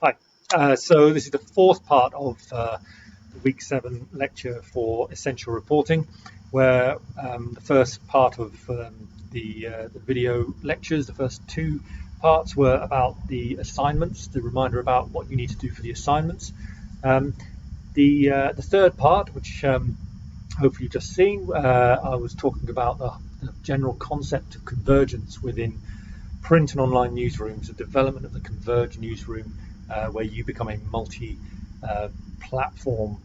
Hi. So this is the fourth part of the week 7 lecture for essential reporting, where the first part of the video lectures, the first two parts were about the assignments, the reminder about what you need to do for the assignments. The third part, which hopefully you've just seen, I was talking about the general concept of convergence within print and online newsrooms, the development of the converged newsroom, where you become a multi-platform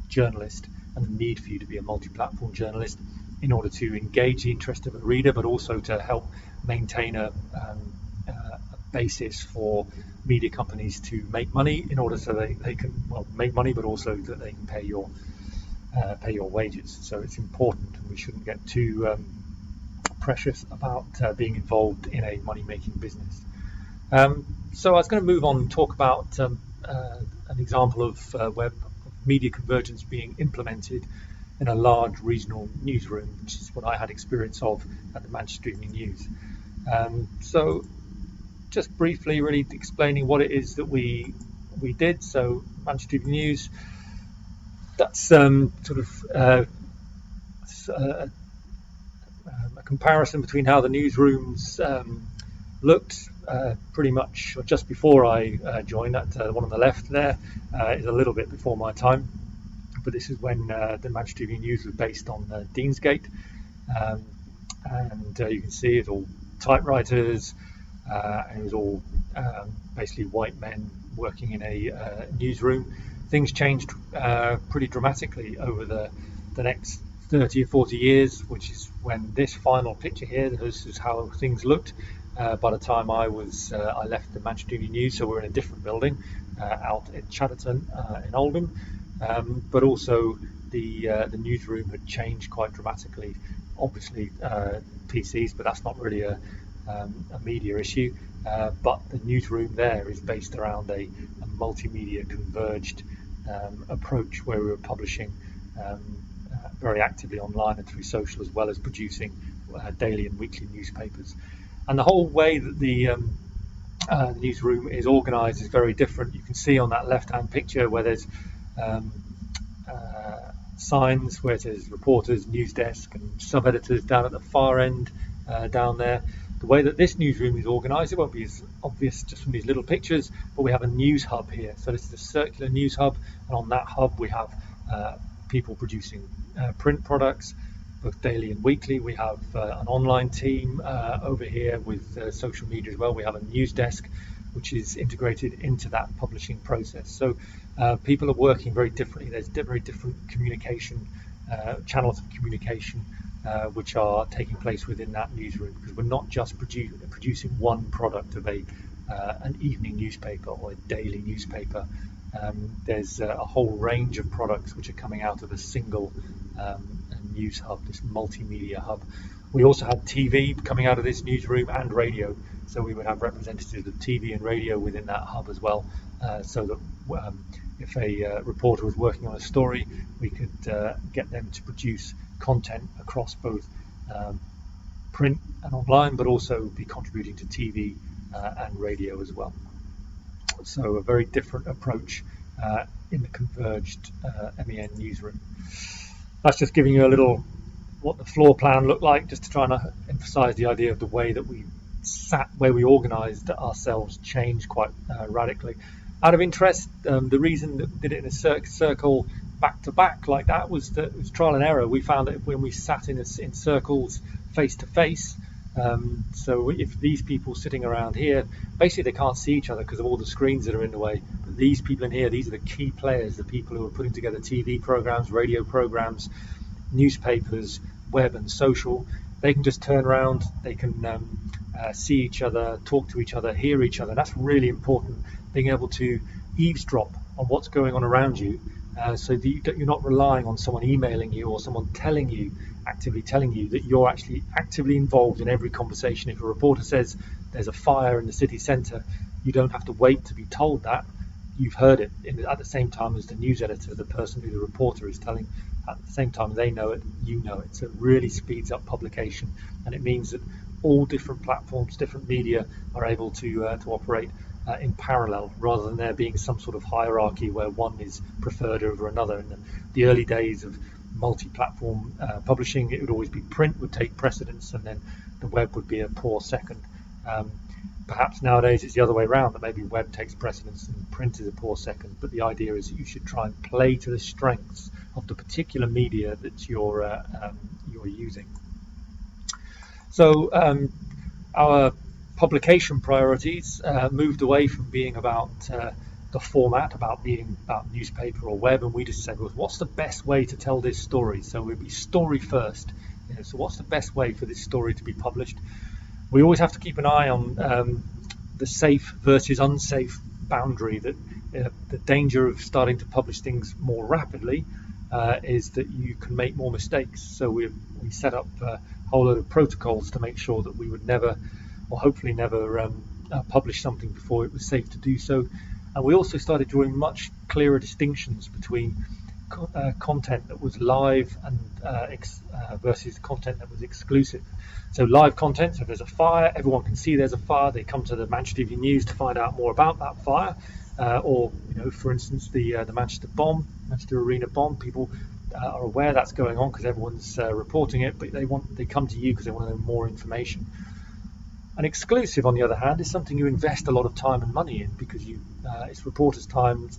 journalist, and the need for you to be a multi-platform journalist in order to engage the interest of a reader, but also to help maintain a basis for media companies to make money in order so they can make money, but also that they can pay your wages. So it's important, and we shouldn't get too precious about being involved in a money-making business. So I was going to move on and talk about an example of where media convergence being implemented in a large regional newsroom, which is what I had experience of at the Manchester Evening News. So just briefly really explaining what it is that we did. So Manchester Evening News, that's sort of a comparison between how the newsrooms looked pretty much just before I joined. That one on the left there is a little bit before my time, but this is when the Manchester Evening News was based on Deansgate, and you can see it's all typewriters, and it was all basically white men working in a newsroom. Things changed pretty dramatically over the next 30 or 40 years, which is when this final picture here, this is how things looked by the time I left the Manchester Evening News. So we're in a different building out in Chatterton in Oldham, but also the newsroom had changed quite dramatically. Obviously PCs, but that's not really a media issue, but the newsroom there is based around a multimedia converged approach, where we were publishing very actively online and through social, as well as producing daily and weekly newspapers. And the whole way that the newsroom is organised is very different. You can see on that left-hand picture where there's signs where it says reporters, news desk, and sub-editors down at the far end down there. The way that this newsroom is organised, it won't be as obvious just from these little pictures, but we have a news hub here. So this is a circular news hub, and on that hub we have people producing print products, both daily and weekly. We have an online team over here with social media as well. We have a news desk which is integrated into that publishing process. So people are working very differently. There's very different communication channels of communication which are taking place within that newsroom, because we're not just producing one product of an evening newspaper or a daily newspaper. There's a whole range of products which are coming out of a single news hub, this multimedia hub. We also had TV coming out of this newsroom and radio, so we would have representatives of TV and radio within that hub as well, so that if a reporter was working on a story, we could get them to produce content across both print and online, but also be contributing to TV and radio as well. So a very different approach in the converged MEN newsroom. That's just giving you a little what the floor plan looked like, just to try and emphasize the idea of the way that we where we organized ourselves changed quite radically. Out of interest, the reason that we did it in a circle back to back like that was that it was trial and error. We found that when we sat in circles face to face, so if these people sitting around here, basically they can't see each other because of all the screens that are in the way. But these people in here, these are the key players, the people who are putting together TV programs, radio programs, newspapers, web and social. They can just turn around, they can see each other, talk to each other, hear each other. That's really important, being able to eavesdrop on what's going on around you, so that you're not relying on someone emailing you or someone actively telling you that you're actually actively involved in every conversation. If a reporter says there's a fire in the city centre, you don't have to wait to be told that. You've heard it at the same time as the news editor, the person who the reporter is telling. At the same time they know it, you know it. So it really speeds up publication, and it means that all different platforms, different media are able to operate in parallel, rather than there being some sort of hierarchy where one is preferred over another. In the early days of multi-platform publishing, it would always be print would take precedence, and then the web would be a poor second. Perhaps nowadays it's the other way around, that maybe web takes precedence and print is a poor second. But the idea is that you should try and play to the strengths of the particular media that you're using. So our publication priorities moved away from being about the format, about being about newspaper or web, and we just said, well, what's the best way to tell this story? So we'd be story first. So what's the best way for this story to be published? We always have to keep an eye on the safe versus unsafe boundary. That the danger of starting to publish things more rapidly is that you can make more mistakes. So we set up a whole load of protocols to make sure that we would never, or hopefully never, publish something before it was safe to do so. And we also started drawing much clearer distinctions between content that was live and versus content that was exclusive. So live content, so if there's a fire, everyone can see there's a fire. They come to the Manchester Evening News to find out more about that fire. Or, for instance, the Manchester Arena bomb. People are aware that's going on because everyone's reporting it, but they come to you because they want to know more information. An exclusive, on the other hand, is something you invest a lot of time and money in, because it's reporters' time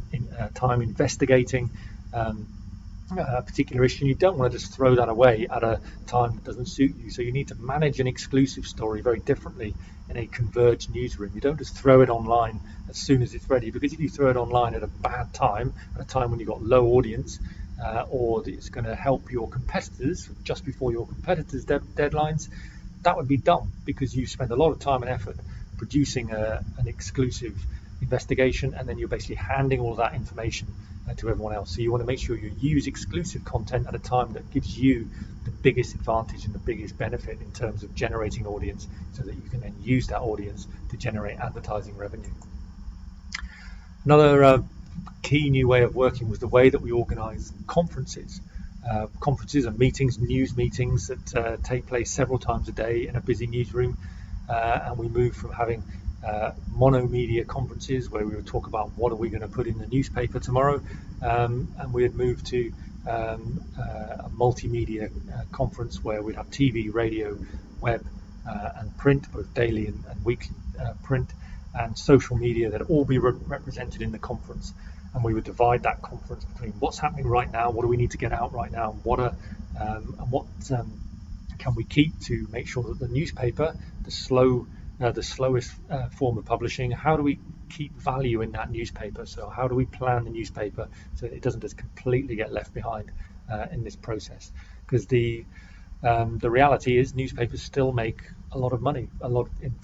investigating a particular issue, and you don't want to just throw that away at a time that doesn't suit you. So you need to manage an exclusive story very differently in a converged newsroom. You don't just throw it online as soon as it's ready, because if you throw it online at a bad time, at a time when you've got low audience, or it's going to help your competitors just before your competitors' deadlines, that would be dumb, because you spend a lot of time and effort producing an exclusive investigation, and then you're basically handing all of that information to everyone else. So you want to make sure you use exclusive content at a time that gives you the biggest advantage and the biggest benefit in terms of generating audience, so that you can then use that audience to generate advertising revenue. Another key new way of working was the way that we organize conferences. Conferences are meetings, news meetings that take place several times a day in a busy newsroom, and we moved from having monomedia conferences where we would talk about what are we going to put in the newspaper tomorrow, and we had moved to a multimedia conference where we'd have TV, radio, web, and print, both daily and weekly print, and social media that all be represented in the conference. And we would divide that conference between what's happening right now, what do we need to get out right now, what can we keep to make sure that the newspaper, the slowest form of publishing, how do we keep value in that newspaper? So how do we plan the newspaper so that it doesn't just completely get left behind in this process? Because the reality is newspapers still make a lot of money.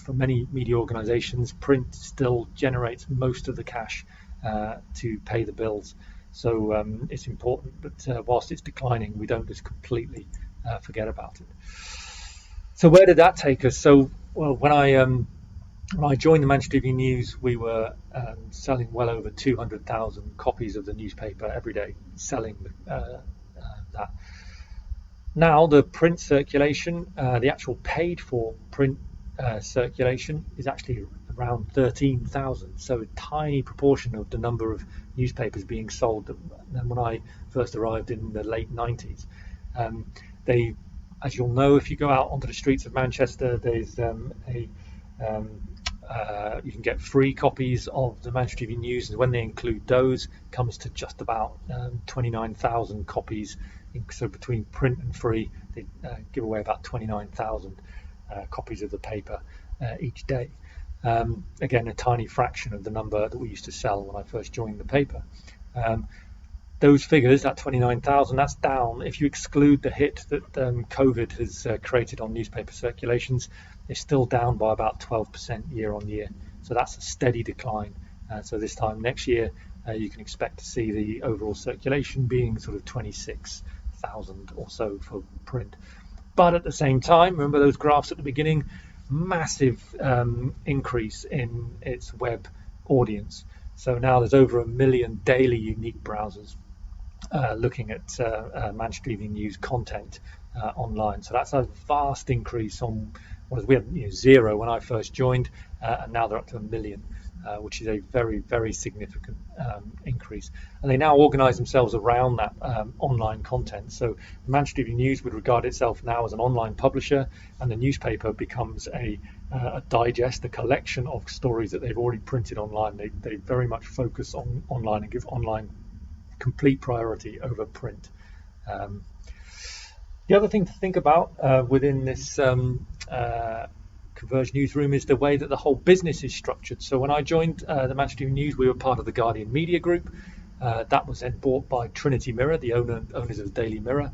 For many media organizations, print still generates most of the cash to pay the bills. So it's important that whilst it's declining, we don't just completely forget about it. So where did that take us? So when I joined the Manchester Evening News, we were selling well over 200,000 copies of the newspaper every day, selling that. Now the print circulation, the actual paid for print circulation, is actually around 13,000, so a tiny proportion of the number of newspapers being sold than when I first arrived in the late 90s. As you'll know, if you go out onto the streets of Manchester, there's you can get free copies of the Manchester Evening News, and when they include those, it comes to just about 29,000 copies. So between print and free, they give away about 29,000 copies of the paper each day. Again, a tiny fraction of the number that we used to sell when I first joined the paper. Those figures, that 29,000, that's down. If you exclude the hit that COVID has created on newspaper circulations, it's still down by about 12% year on year. So that's a steady decline. So this time next year, you can expect to see the overall circulation being sort of 26,000 or so for print. But at the same time, remember those graphs at the beginning, massive increase in its web audience. So now there's over 1 million daily unique browsers looking at Manchester Evening News content online. So that's a vast increase on we had 0 when I first joined, and now they're up to 1 million. which is a very, very significant increase. And they now organise themselves around that online content. So the Manchester Evening News would regard itself now as an online publisher, and the newspaper becomes a digest, a collection of stories that they've already printed online. They very much focus on online and give online complete priority over print. The other thing to think about within this Converge newsroom is the way that the whole business is structured. So when I joined the Manchester Evening News, we were part of the Guardian Media Group. That was then bought by Trinity Mirror, the owners of the Daily Mirror,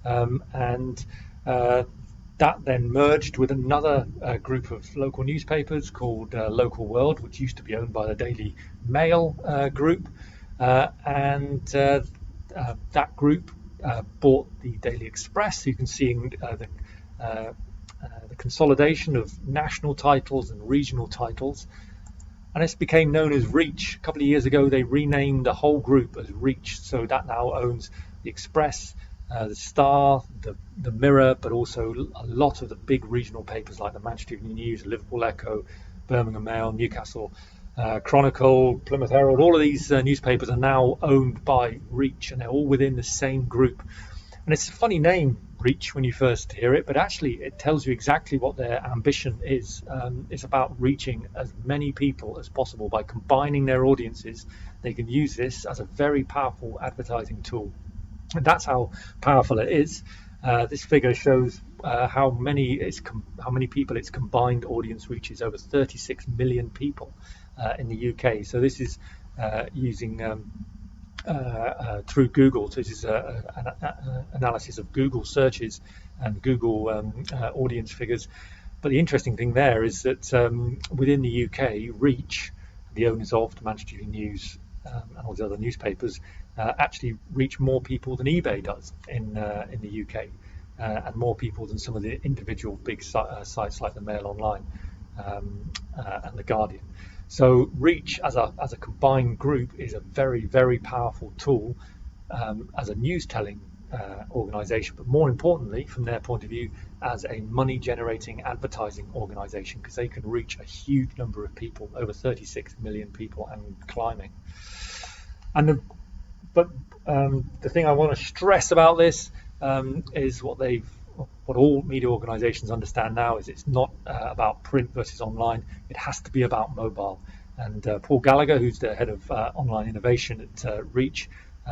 and that then merged with another group of local newspapers called Local World, which used to be owned by the Daily Mail group, and that group bought the Daily Express. So you can see the consolidation of national titles and regional titles, and this became known as Reach. A couple of years ago, they renamed the whole group as Reach, so that now owns the Express, the Star, the Mirror, but also a lot of the big regional papers like the Manchester Evening News, Liverpool Echo, Birmingham Mail, Newcastle Chronicle, Plymouth Herald. All of these newspapers are now owned by Reach, and they're all within the same group. And it's a funny name, Reach, when you first hear it, but actually it tells you exactly what their ambition is. It's about reaching as many people as possible by combining their audiences. They can use this as a very powerful advertising tool, and that's how powerful it is. This figure shows how many people its combined audience reaches: over 36 million people in the UK. So this is using through Google. So this is an analysis of Google searches and Google audience figures. But the interesting thing there is that within the UK, Reach, the owners of the Manchester Evening News and all the other newspapers, actually reach more people than eBay does in the UK, and more people than some of the individual big sites like the Mail Online and the Guardian. So Reach as a combined group is a very, very powerful tool as a news telling organisation, but more importantly from their point of view as a money generating advertising organisation, because they can reach a huge number of people, over 36 million people and climbing. And the thing I want to stress about this is what all media organisations understand now is it's not about print versus online. It has to be about mobile. And Paul Gallagher, who's the head of online innovation at Reach,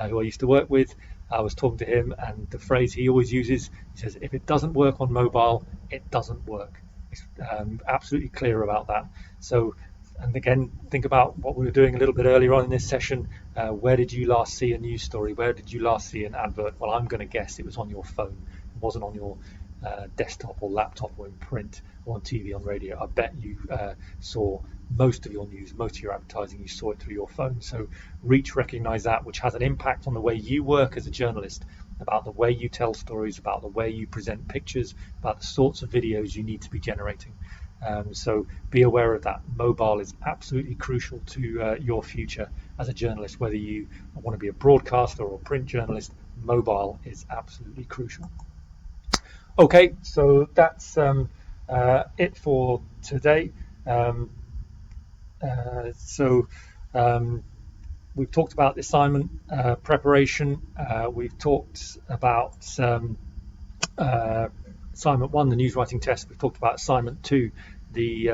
who I used to work with, I was talking to him, and the phrase he always uses, he says, if it doesn't work on mobile, it doesn't work. He's absolutely clear about that. So, and again, think about what we were doing a little bit earlier on in this session. Where did you last see a news story? Where did you last see an advert? Well, I'm going to guess it was on your phone. It wasn't on your desktop or laptop or in print or on TV, on radio. I bet you saw most of your news, most of your advertising, you saw it through your phone. So Reach recognise that, which has an impact on the way you work as a journalist, about the way you tell stories, about the way you present pictures, about the sorts of videos you need to be generating. So be aware of that. Mobile is absolutely crucial to your future as a journalist. Whether you want to be a broadcaster or a print journalist, mobile is absolutely crucial. Okay, so that's it for today. We've talked about the assignment preparation. We've talked about assignment 1, the news writing test. We've talked about assignment 2, the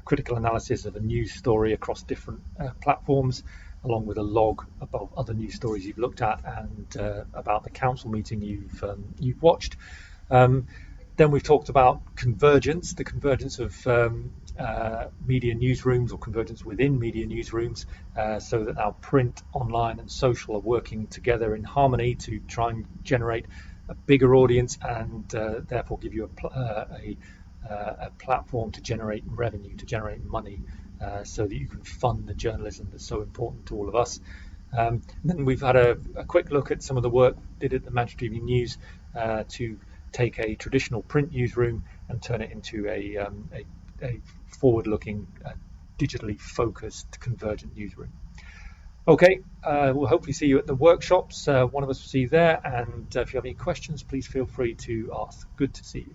critical analysis of a news story across different platforms, along with a log about other news stories you've looked at and about the council meeting you've watched. Then we've talked about convergence, the convergence of media newsrooms, or convergence within media newsrooms, so that now print, online and social are working together in harmony to try and generate a bigger audience and therefore give you a platform to generate revenue, to generate money, so that you can fund the journalism that's so important to all of us. Then we've had a quick look at some of the work we did at the Manchester Evening News to take a traditional print newsroom and turn it into a forward-looking, digitally focused, convergent newsroom. Okay, we'll hopefully see you at the workshops. One of us will see you there, and if you have any questions, please feel free to ask. Good to see you.